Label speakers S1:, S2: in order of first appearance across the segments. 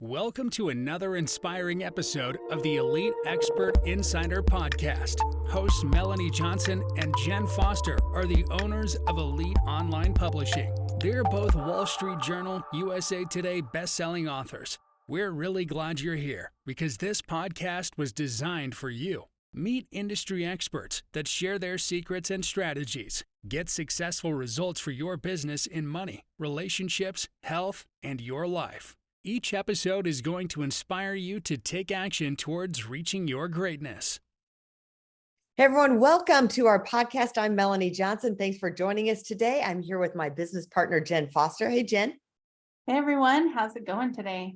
S1: Welcome to another inspiring episode of the Elite Expert Insider Podcast. Hosts Melanie Johnson and Jenn Foster are the owners of Elite Online Publishing. They're both Wall Street Journal, USA Today best-selling authors. We're really glad you're here because this podcast was designed for you. Meet industry experts that share their secrets and strategies. Get successful results for your business in money, relationships, health, and your life. Each episode is going to inspire you to take action towards reaching your greatness.
S2: Hey everyone, welcome to our podcast. I'm Melanie Johnson. Thanks for joining us today. I'm here with my business partner, Jenn Foster. Hey, Jenn.
S3: Hey everyone, how's it going today?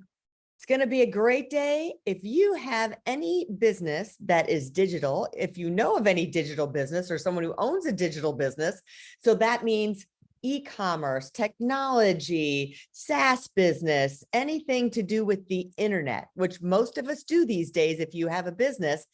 S2: It's going to be a great day. If you have any business that is digital, if you know of any digital business or someone who owns a digital business, so that means e-commerce, technology, SaaS business, anything to do with the internet, which most of us do these days if you have a business.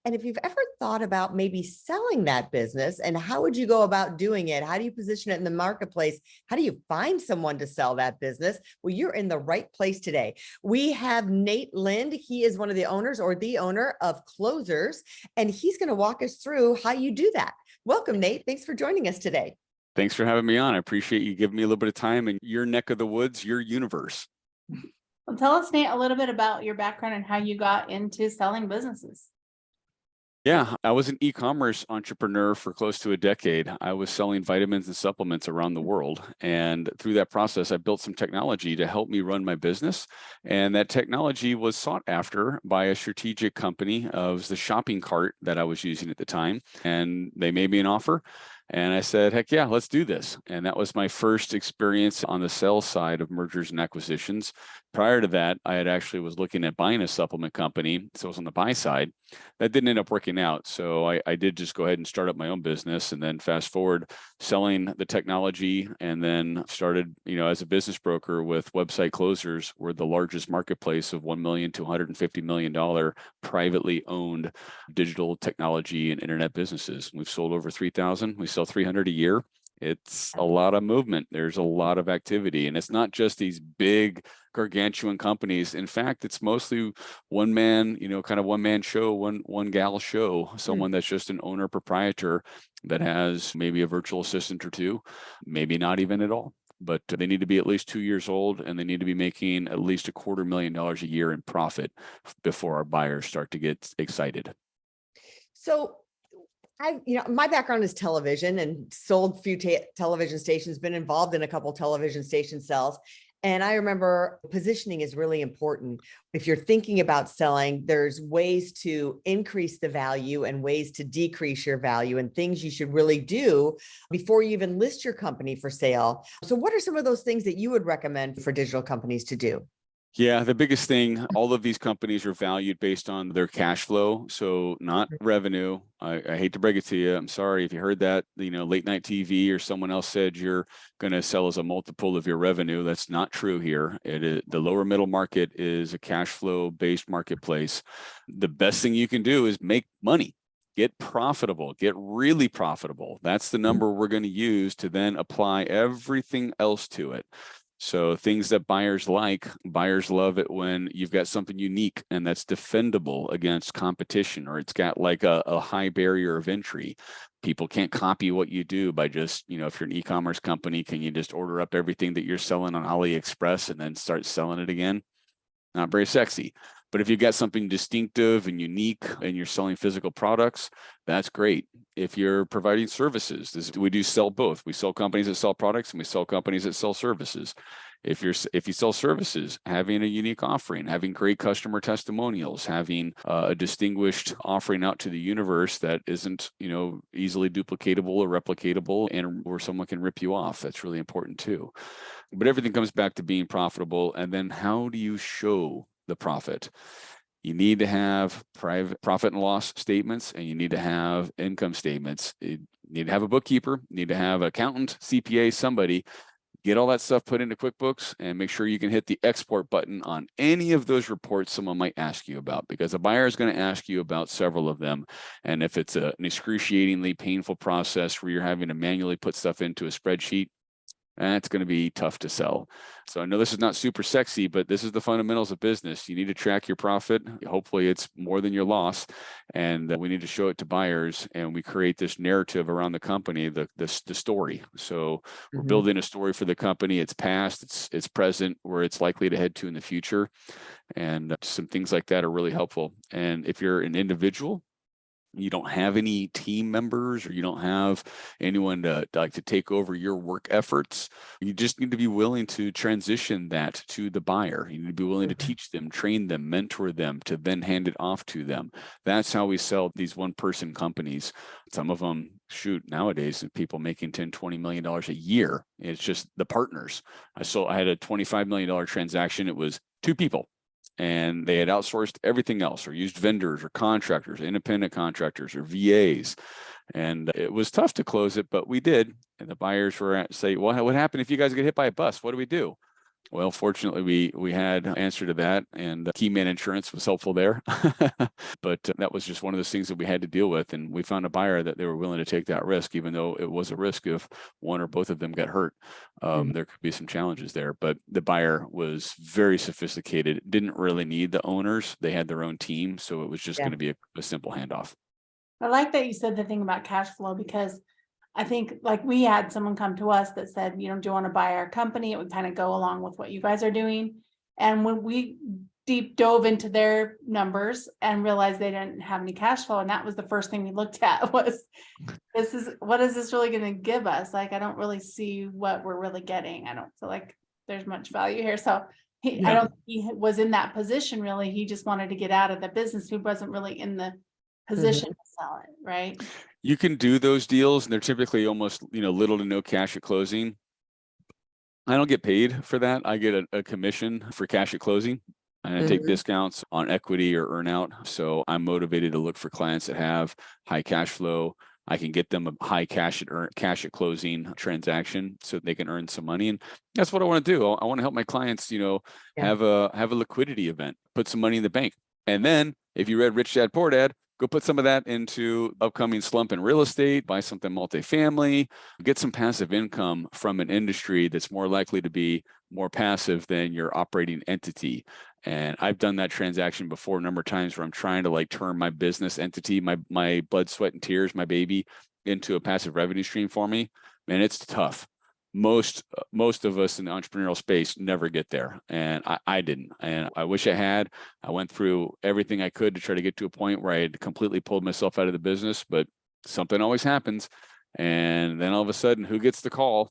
S2: And if you've ever thought about maybe selling that business, and how would you go about doing it? How do you position it in the marketplace? How do you find someone to sell that business? Well, you're in the right place today. We have Nate Lind. He is one of the owners or the owner of Closers, and he's going to walk us through how you do that. Welcome, Nate. Thanks for joining us today.
S4: Thanks for having me on. I appreciate you giving me a little bit of time in your neck of the woods, your universe.
S3: Well, tell us, Nate, a little bit about your background and how you got into selling businesses.
S4: Yeah, I was an e-commerce entrepreneur for close to a decade. I was selling vitamins and supplements around the world. And through that process, I built some technology to help me run my business. And that technology was sought after by a strategic company. It was the shopping cart that I was using at the time. And they made me an offer. And I said, heck yeah, let's do this. And that was my first experience on the sales side of mergers and acquisitions. Prior to that, I had actually was looking at buying a supplement company. So I was on the buy side. That didn't end up working out. So I did just go ahead and start up my own business, and then fast forward selling the technology, and then started, as a business broker with Website Closers. We're the largest marketplace of $1 million to $150 million privately owned digital technology and internet businesses. We've sold over 3,000. We sell 300 a year. It's a lot of movement. There's a lot of activity, and it's not just these big gargantuan companies. In fact, it's mostly one man, kind of one man show, one gal show, someone that's just an owner proprietor that has maybe a virtual assistant or two, maybe not even at all. But they need to be at least 2 years old, and they need to be making at least $250,000 a year in profit before our buyers start to get excited.
S2: So my background is television and sold a few television stations, been involved in a couple television station sales. And I remember positioning is really important. If you're thinking about selling, there's ways to increase the value and ways to decrease your value and things you should really do before you even list your company for sale. So what are some of those things that you would recommend for digital companies to do?
S4: Yeah, the biggest thing, all of these companies are valued based on their cash flow, so not revenue. I hate to break it to you. I'm sorry if you heard that, late night TV or someone else said you're going to sell as a multiple of your revenue. That's not true here. The lower middle market is a cash flow based marketplace. The best thing you can do is make money. Get profitable, get really profitable. That's the number we're going to use to then apply everything else to it. So things that buyers love it when you've got something unique and that's defendable against competition, or it's got like a high barrier of entry. People can't copy what you do by just, if you're an e-commerce company, can you just order up everything that you're selling on AliExpress and then start selling it again? Not very sexy. But if you've got something distinctive and unique and you're selling physical products, that's great. If you're providing services, we do sell both. We sell companies that sell products and we sell companies that sell services. If you sell services, having a unique offering, having great customer testimonials, having a distinguished offering out to the universe that isn't, easily duplicatable or replicatable, and where someone can rip you off, that's really important too. But everything comes back to being profitable. And then how do you show the profit? You need to have private profit and loss statements, and you need to have income statements. You need to have a bookkeeper, you need to have an accountant, CPA, somebody. Get all that stuff put into QuickBooks and make sure you can hit the export button on any of those reports someone might ask you about, because a buyer is going to ask you about several of them. And if it's an excruciatingly painful process where you're having to manually put stuff into a spreadsheet, That's going to be tough to sell. So I know this is not super sexy, but this is the fundamentals of business. You need to track your profit. Hopefully it's more than your loss. And we need to show it to buyers. And we create this narrative around the company, the story. So we're building a story for the company. It's past, it's present, where it's likely to head to in the future. And some things like that are really helpful. And if you're an individual, you don't have any team members, or you don't have anyone to take over your work efforts, you just need to be willing to transition that to the buyer. You need to be willing to teach them, train them, mentor them, to then hand it off to them. That's how we sell these one-person companies. Some of them, nowadays, people making $10-20 million a year. It's just the partners. I had a $25 million transaction. It was 2 people. And they had outsourced everything else, or used vendors or contractors, independent contractors or VAs. And it was tough to close it, but we did. And the buyers were say, well, what happened if you guys get hit by a bus? What do we do? Well, fortunately, we had an answer to that, and Keyman Insurance was helpful there. But that was just one of those things that we had to deal with. And we found a buyer that they were willing to take that risk, even though it was a risk if one or both of them got hurt. There could be some challenges there. But the buyer was very sophisticated, didn't really need the owners. They had their own team. So it was just going to be a simple handoff.
S3: I like that you said the thing about cash flow, because I think, like, we had someone come to us that said, do you want to buy our company? It would kind of go along with what you guys are doing. And when we deep dove into their numbers and realized they didn't have any cash flow, and that was the first thing we looked at, was what is this really going to give us? Like, I don't really see what we're really getting. I don't feel like there's much value here. So I don't think he was in that position really. He just wanted to get out of the business. He wasn't really in the position to sell it, right?
S4: You can do those deals, and they're typically almost, little to no cash at closing. I don't get paid for that. I get a commission for cash at closing, and I take discounts on equity or earnout. So I'm motivated to look for clients that have high cash flow. I can get them a high cash at closing transaction so they can earn some money. And that's what I want to do. I want to help my clients, have a liquidity event, put some money in the bank. And then if you read Rich Dad Poor Dad, go put some of that into upcoming slump in real estate, buy something multifamily, get some passive income from an industry that's more likely to be more passive than your operating entity. And I've done that transaction before a number of times, where I'm trying to turn my business entity, my blood, sweat, and tears, my baby, into a passive revenue stream for me. Man, it's tough. Most of us in the entrepreneurial space never get there, and I didn't, and I wish I had. I went through everything I could to try to get to a point where I had completely pulled myself out of the business, but something always happens, and then all of a sudden, who gets the call?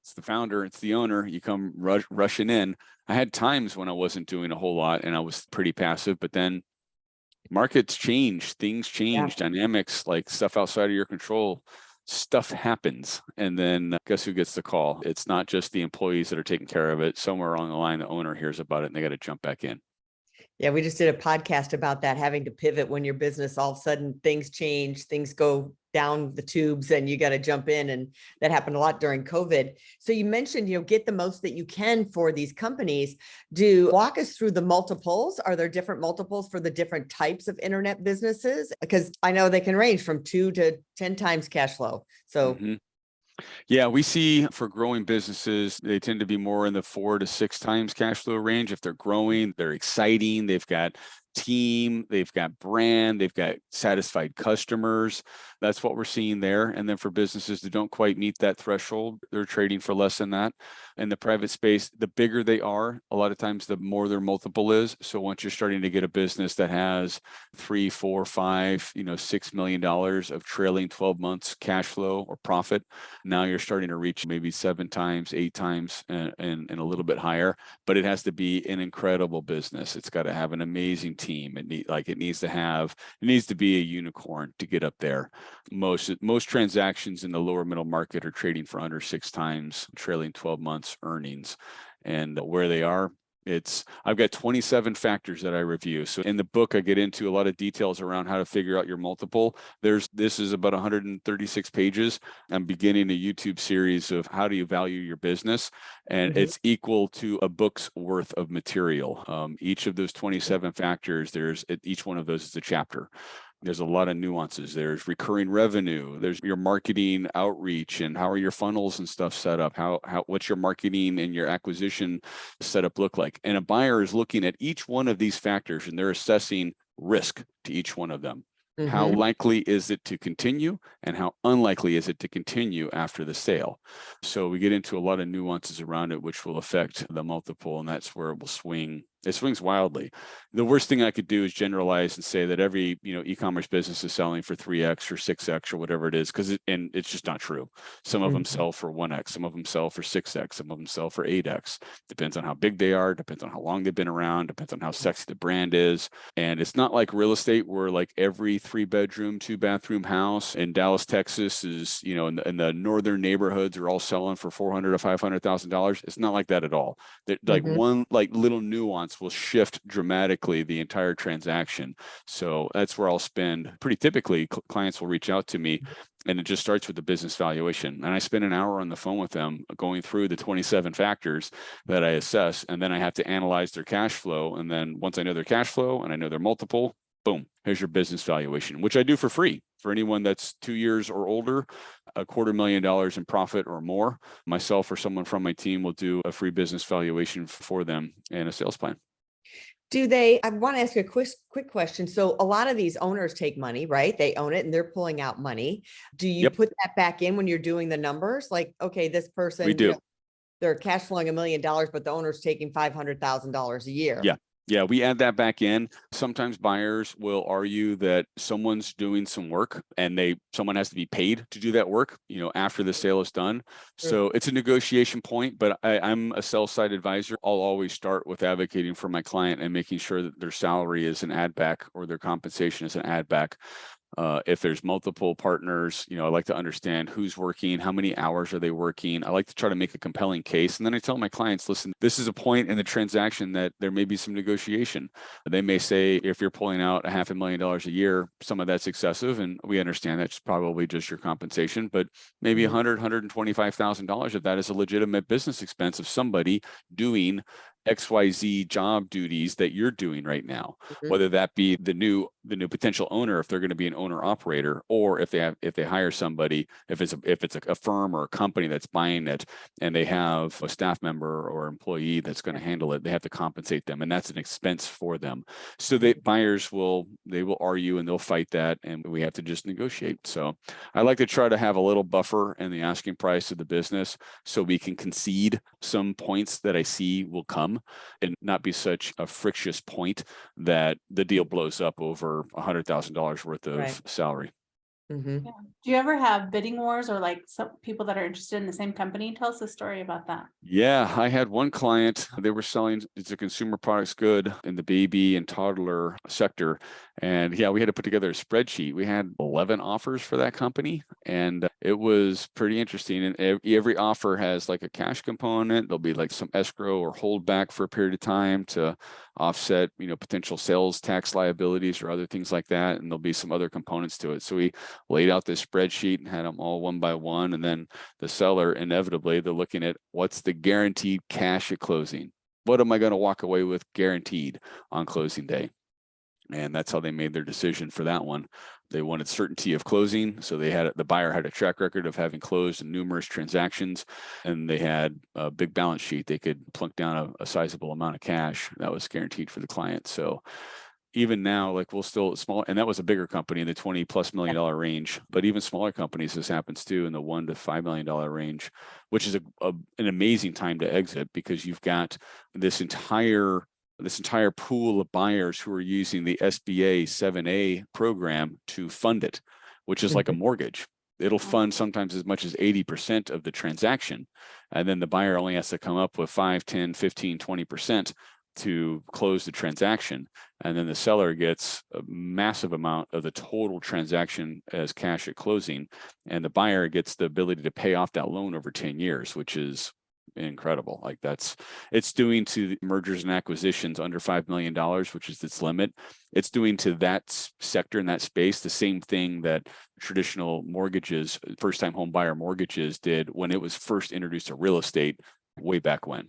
S4: It's the founder, it's the owner. You come rushing in. I had times when I wasn't doing a whole lot and I was pretty passive, but then markets change, things change, dynamics, like stuff outside of your control. Stuff happens, and then guess who gets the call? It's not just the employees that are taking care of it. Somewhere along the line, the owner hears about it, and they got to jump back in.
S2: Yeah, we just did a podcast about that, having to pivot when your business, all of a sudden things change, things go down the tubes, and you got to jump in. And that happened a lot during COVID. So you mentioned, get the most that you can for these companies. Walk us through the multiples. Are there different multiples for the different types of internet businesses? Because I know they can range from 2 to 10 times cash flow. So
S4: Yeah, we see for growing businesses, they tend to be more in the 4 to 6 times cash flow range. If they're growing, they're exciting, they've got team, they've got brand, they've got satisfied customers. That's what we're seeing there. And then for businesses that don't quite meet that threshold, they're trading for less than that. In the private space, the bigger they are, a lot of times the more their multiple is. So once you're starting to get a business that has 3, 4, 5, $6 million of trailing 12 months cash flow or profit, now you're starting to reach maybe 7 times, 8 times, and a little bit higher. But it has to be an incredible business. It's got to have an amazing team. It needs to be a unicorn to get up there. Most transactions in the lower middle market are trading for under 6 times trailing 12 months earnings. And where they are, I've got 27 factors that I review. So in the book, I get into a lot of details around how to figure out your multiple. This is about 136 pages. I'm beginning a YouTube series of how do you value your business, and it's equal to a book's worth of material. Each of those 27 factors, each one of those is a chapter. There's a lot of nuances. There's recurring revenue. There's your marketing outreach and how are your funnels and stuff set up? What's your marketing and your acquisition setup look like? And a buyer is looking at each one of these factors and they're assessing risk to each one of them. How likely is it to continue and how unlikely is it to continue after the sale? So we get into a lot of nuances around it, which will affect the multiple, and that's where it will swing. It swings wildly. The worst thing I could do is generalize and say that every e-commerce business is selling for 3x or 6x or whatever it is, and it's just not true. Some of them sell for 1x, some of them sell for 6x, some of them sell for 8x. Depends on how big they are, depends on how long they've been around, depends on how sexy the brand is. And it's not like real estate where like every 3-bedroom, 2-bathroom house in Dallas, Texas is, in the northern neighborhoods are all selling for $400,000 to $500,000. It's not like that at all. Like one little nuance will shift dramatically the entire transaction. So that's where I'll spend pretty typically clients will reach out to me and it just starts with the business valuation. And I spend an hour on the phone with them going through the 27 factors that I assess. And then I have to analyze their cash flow. And then once I know their cash flow and I know their multiple, boom, here's your business valuation, which I do for free for anyone that's 2 years or older, $250,000 in profit or more. Myself or someone from my team will do a free business valuation for them and a sales plan.
S2: I want to ask you a quick question. So a lot of these owners take money, right? They own it and they're pulling out money. Do you put that back in when you're doing the numbers? Like, okay, this person,
S4: we do.
S2: They're cash flowing $1 million, but the owner's taking $500,000 a year.
S4: Yeah, we add that back in. Sometimes buyers will argue that someone's doing some work and someone has to be paid to do that work, after the sale is done. So it's a negotiation point, but I'm a sell-side advisor. I'll always start with advocating for my client and making sure that their salary is an add back or their compensation is an add back. If there's multiple partners, I like to understand who's working, how many hours are they working. I like to try to make a compelling case. And then I tell my clients, listen, this is a point in the transaction that there may be some negotiation. They may say, if you're pulling out $500,000 a year, some of that's excessive. And we understand that's probably just your compensation, but maybe $100,000, $125,000 of that is a legitimate business expense of somebody doing XYZ job duties that you're doing right now, whether that be the new potential owner, if they're going to be an owner operator, or if they hire somebody, if it's a firm or a company that's buying it and they have a staff member or employee that's going to handle it, they have to compensate them, and that's an expense for them. So buyers will argue and they'll fight that, and we have to just negotiate. So I like to try to have a little buffer in the asking price of the business so we can concede some points that I see will come and not be such a frictious point that the deal blows up over $100,000 worth of salary.
S3: Do you ever have bidding wars or like some people that are interested in the same company? Tell us a story about that.
S4: Yeah, I had one client, they were selling, it's a consumer products good in the baby and toddler sector. And we had to put together a spreadsheet. We had 11 offers for that company, and it was pretty interesting. And every offer has like a cash component. There'll be like some escrow or holdback for a period of time to offset, potential sales tax liabilities or other things like that. And there'll be some other components to it. So we laid out this spreadsheet and had them all one by one. And then the seller, inevitably, they're looking at what's the guaranteed cash at closing. What am I going to walk away with guaranteed on closing day? And that's how they made their decision for that one. They wanted certainty of closing. So the buyer had a track record of having closed in numerous transactions, and they had a big balance sheet. They could plunk down a sizable amount of cash that was guaranteed for the client. So even now, like we'll still small, and that was a bigger company in the $20+ million range, but even smaller companies, this happens too in the $1 to $5 million range, which is an amazing time to exit, because you've got this entire pool of buyers who are using the SBA 7A program to fund it, which is like a mortgage. It'll fund sometimes as much as 80% of the transaction. And then the buyer only has to come up with 5, 10, 15, 20% to close the transaction. And then the seller gets a massive amount of the total transaction as cash at closing. And the buyer gets the ability to pay off that loan over 10 years, which is incredible. Like it's doing to mergers and acquisitions under $5 million, which is its limit. It's doing to that sector in that space the same thing that traditional mortgages, first-time home buyer mortgages, did when it was first introduced to real estate way back when.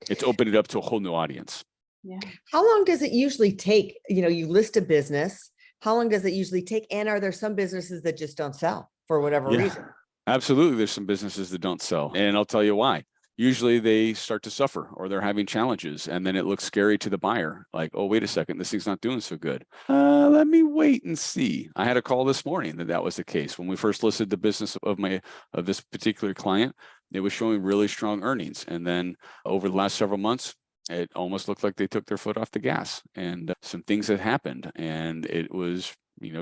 S4: It's opened it up to a whole new audience.
S3: Yeah.
S2: How long does it usually take? You list a business, How long does it usually take? And are there some businesses that just don't sell for whatever
S4: Yeah,
S2: reason?
S4: absolutely. There's some businesses that don't sell, and I'll tell you why. Usually they start to suffer or they're having challenges, and then it looks scary to the buyer. Like, oh, wait a second, this thing's not doing so good. Let me wait and see. I had a call this morning that was the case. When we first listed the business of this particular client, it was showing really strong earnings. And then over the last several months, it almost looked like they took their foot off the gas, and some things had happened, and it was,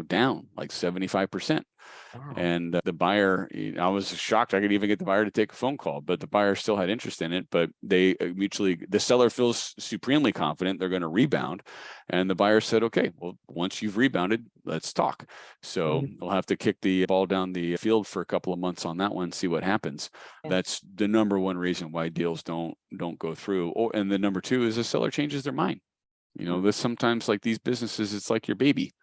S4: down like 75%.
S2: Wow.
S4: And the buyer, I was shocked I could even get the buyer to take a phone call, but the buyer still had interest in it. But they the seller feels supremely confident they're going to rebound. And the buyer said, okay, well, once you've rebounded, let's talk. So we'll have to kick the ball down the field for a couple of months on that one, see what happens.
S2: Yeah.
S4: That's the number one reason why deals don't go through. And the number two is the seller changes their mind. This sometimes, like these businesses, it's like your baby.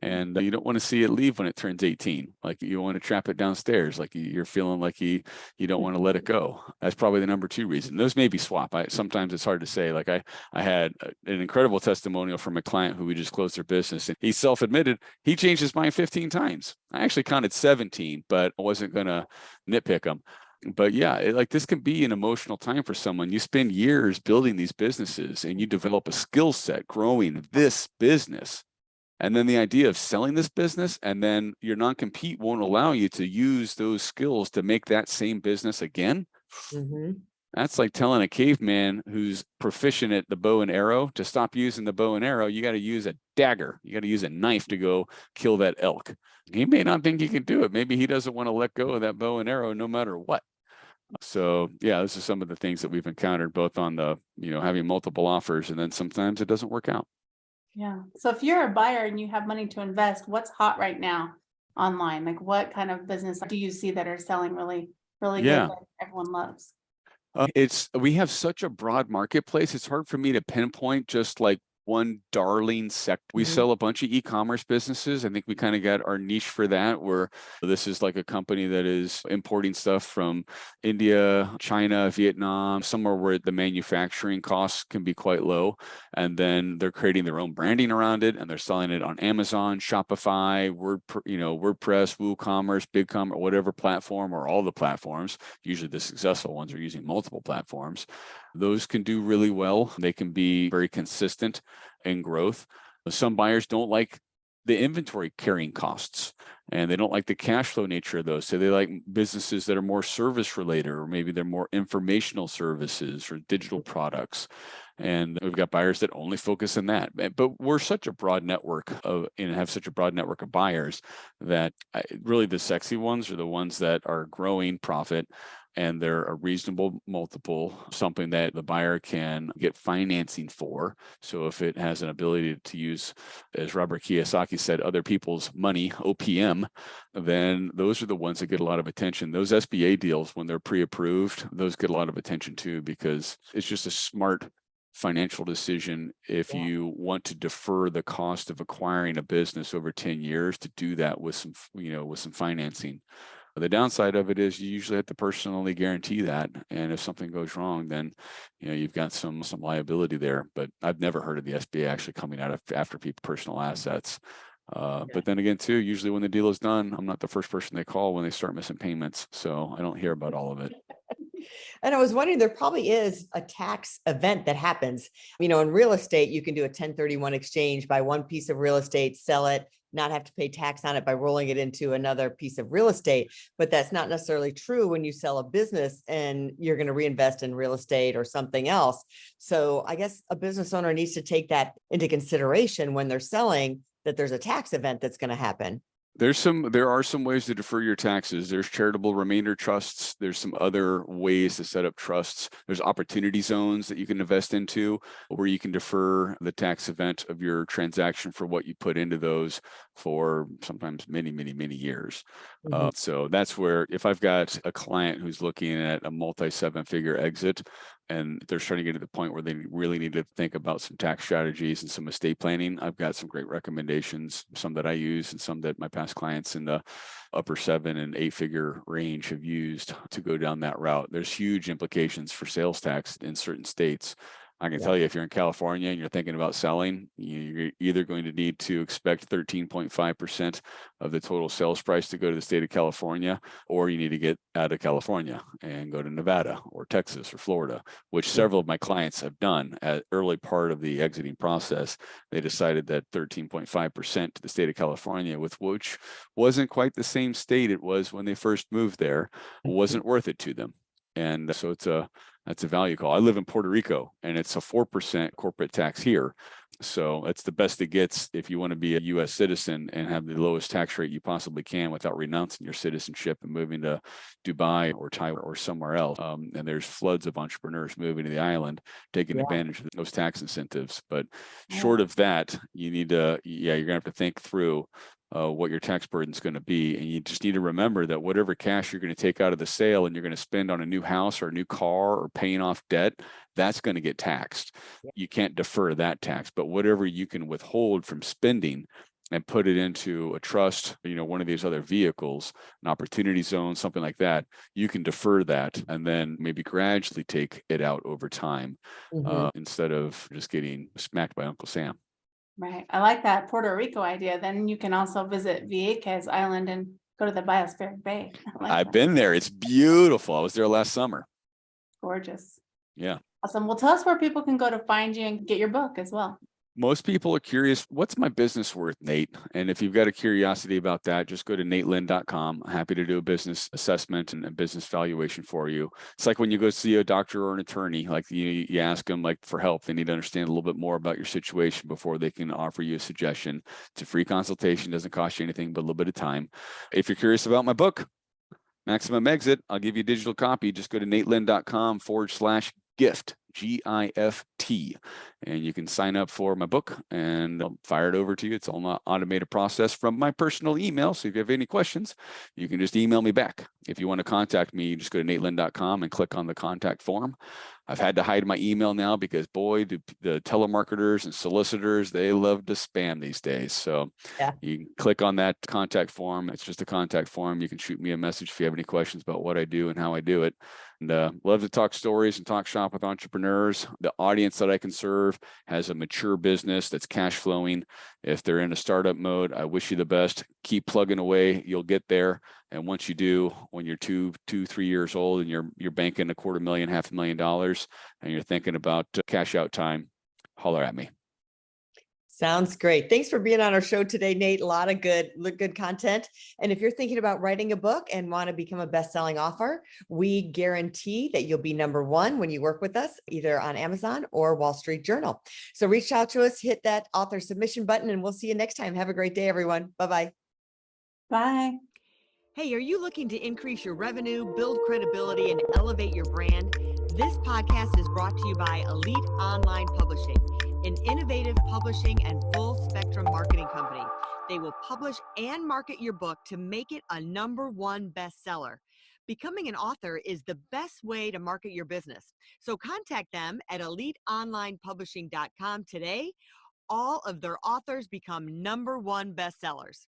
S4: And you don't want to see it leave when it turns 18. Like you want to trap it downstairs. Like you're feeling like you don't want to let it go. That's probably the number two reason. Those may be swap. Sometimes it's hard to say. Like I had an incredible testimonial from a client who we just closed their business, and he self-admitted he changed his mind 15 times. I actually counted 17, but I wasn't going to nitpick him. But yeah, like this can be an emotional time for someone. You spend years building these businesses and you develop a skill set growing this business. And then the idea of selling this business, and then your non-compete won't allow you to use those skills to make that same business again. That's like telling a caveman who's proficient at the bow and arrow to stop using the bow and arrow. You got to use a dagger. You got to use a knife to go kill that elk. He may not think he can do it. Maybe he doesn't want to let go of that bow and arrow no matter what. So yeah, this is some of the things that we've encountered, both on the, having multiple offers, and then sometimes it doesn't work out.
S3: Yeah. So if you're a buyer and you have money to invest, what's hot right now online? Like what kind of business do you see that are selling really, really good that everyone loves?
S4: We have such a broad marketplace. It's hard for me to pinpoint just like one darling sector. We sell a bunch of e-commerce businesses. I think we kind of got our niche for that, where this is like a company that is importing stuff from India, China, Vietnam, somewhere where the manufacturing costs can be quite low. And then they're creating their own branding around it, and they're selling it on Amazon, Shopify, WordPress, WooCommerce, BigCommerce, whatever platform, or all the platforms. Usually the successful ones are using multiple platforms. Those can do really well. They can be very consistent in growth. Some buyers don't like the inventory carrying costs, and they don't like the cash flow nature of those. So they like businesses that are more service related, or maybe they're more informational services or digital products. And we've got buyers that only focus on that. But we're such a broad network and have such a broad network of buyers that really the sexy ones are the ones that are growing profit, and they're a reasonable multiple, something that the buyer can get financing for. So if it has an ability to use, as Robert Kiyosaki said, other people's money, OPM, then those are the ones that get a lot of attention. Those SBA deals, when they're pre-approved, those get a lot of attention too, because it's just a smart financial decision if you want to defer the cost of acquiring a business over 10 years to do that with some, with some financing. The downside of it is you usually have to personally guarantee that, and if something goes wrong, then you've got some liability there. But I've never heard of the SBA actually coming out after people's personal assets. But then again, too, usually when the deal is done, I'm not the first person they call when they start missing payments, so I don't hear about all of it.
S2: And I was wondering, there probably is a tax event that happens. In real estate, you can do a 1031 exchange, buy one piece of real estate, sell it, not have to pay tax on it by rolling it into another piece of real estate. But that's not necessarily true when you sell a business and you're going to reinvest in real estate or something else. So I guess a business owner needs to take that into consideration when they're selling, that there's a tax event that's going to happen.
S4: There are some ways to defer your taxes. There's charitable remainder trusts. There's some other ways to set up trusts. There's opportunity zones that you can invest into, where you can defer the tax event of your transaction for what you put into those for sometimes many, many, many years. So that's where, if I've got a client who's looking at a multi-7-figure exit, and they're starting to get to the point where they really need to think about some tax strategies and some estate planning, I've got some great recommendations, some that I use and some that my past clients in the upper 7- and 8-figure range have used to go down that route. There's huge implications for sales tax in certain states. I can
S2: Yeah.
S4: tell you, if you're in California and you're thinking about selling, you're either going to need to expect 13.5% of the total sales price to go to the state of California, or you need to get out of California and go to Nevada or Texas or Florida, which several of my clients have done at early part of the exiting process. They decided that 13.5% to the state of California, with which wasn't quite the same state it was when they first moved there, wasn't worth it to them. And so that's a value call. I live in Puerto Rico, and it's a 4% corporate tax here. So it's the best it gets if you want to be a U.S. citizen and have the lowest tax rate you possibly can without renouncing your citizenship and moving to Dubai or Taiwan or somewhere else. And there's floods of entrepreneurs moving to the island, taking advantage of those tax incentives. But short of that, you need to, you're going to have to think through what your tax burden is going to be. And you just need to remember that whatever cash you're going to take out of the sale and you're going to spend on a new house or a new car or paying off debt, that's going to get taxed. You can't defer that tax, but whatever you can withhold from spending and put it into a trust, one of these other vehicles, an opportunity zone, something like that, you can defer that and then maybe gradually take it out over time instead of just getting smacked by Uncle Sam.
S3: Right. I like that Puerto Rico idea. Then you can also visit Vieques Island and go to the Biospheric Bay.
S4: I've been there. It's beautiful. I was there last summer.
S3: Gorgeous.
S4: Yeah.
S3: Awesome. Well, tell us where people can go to find you and get your book as well.
S4: Most people are curious, what's my business worth, Nate? And if you've got a curiosity about that, just go to natelyn.com. Happy to do a business assessment and a business valuation for you. It's like when you go see a doctor or an attorney, like you ask them for help. They need to understand a little bit more about your situation before they can offer you a suggestion. It's a free consultation, doesn't cost you anything but a little bit of time. If you're curious about my book, Maximum Exit, I'll give you a digital copy. Just go to natelyn.com/gift. GIFT, and you can sign up for my book and I'll fire it over to you. It's all an automated process from my personal email. So if you have any questions, you can just email me back. If you want to contact me, just go to natelyn.com and click on the contact form. I've had to hide my email now because boy, do the telemarketers and solicitors, they love to spam these days. So you can click on that contact form. It's just a contact form. You can shoot me a message if you have any questions about what I do and how I do it. And love to talk stories and talk shop with entrepreneurs. The audience that I can serve has a mature business that's cash flowing. If they're in a startup mode, I wish you the best. Keep plugging away. You'll get there. And once you do, when you're 3 years old and you're banking $250,000, $500,000, and you're thinking about cash out time, holler at me.
S2: Sounds great. Thanks for being on our show today, Nate. A lot of good content. And if you're thinking about writing a book and want to become a best-selling author, we guarantee that you'll be #1 when you work with us, either on Amazon or Wall Street Journal. So reach out to us, hit that author submission button, and we'll see you next time. Have a great day, everyone. Bye-bye.
S3: Bye.
S2: Hey, are you looking to increase your revenue, build credibility, and elevate your brand? This podcast is brought to you by Elite Online Publishing, an innovative publishing and full spectrum marketing company. They will publish and market your book to make it a #1 bestseller. Becoming an author is the best way to market your business. So contact them at eliteonlinepublishing.com today. All of their authors become #1 bestsellers.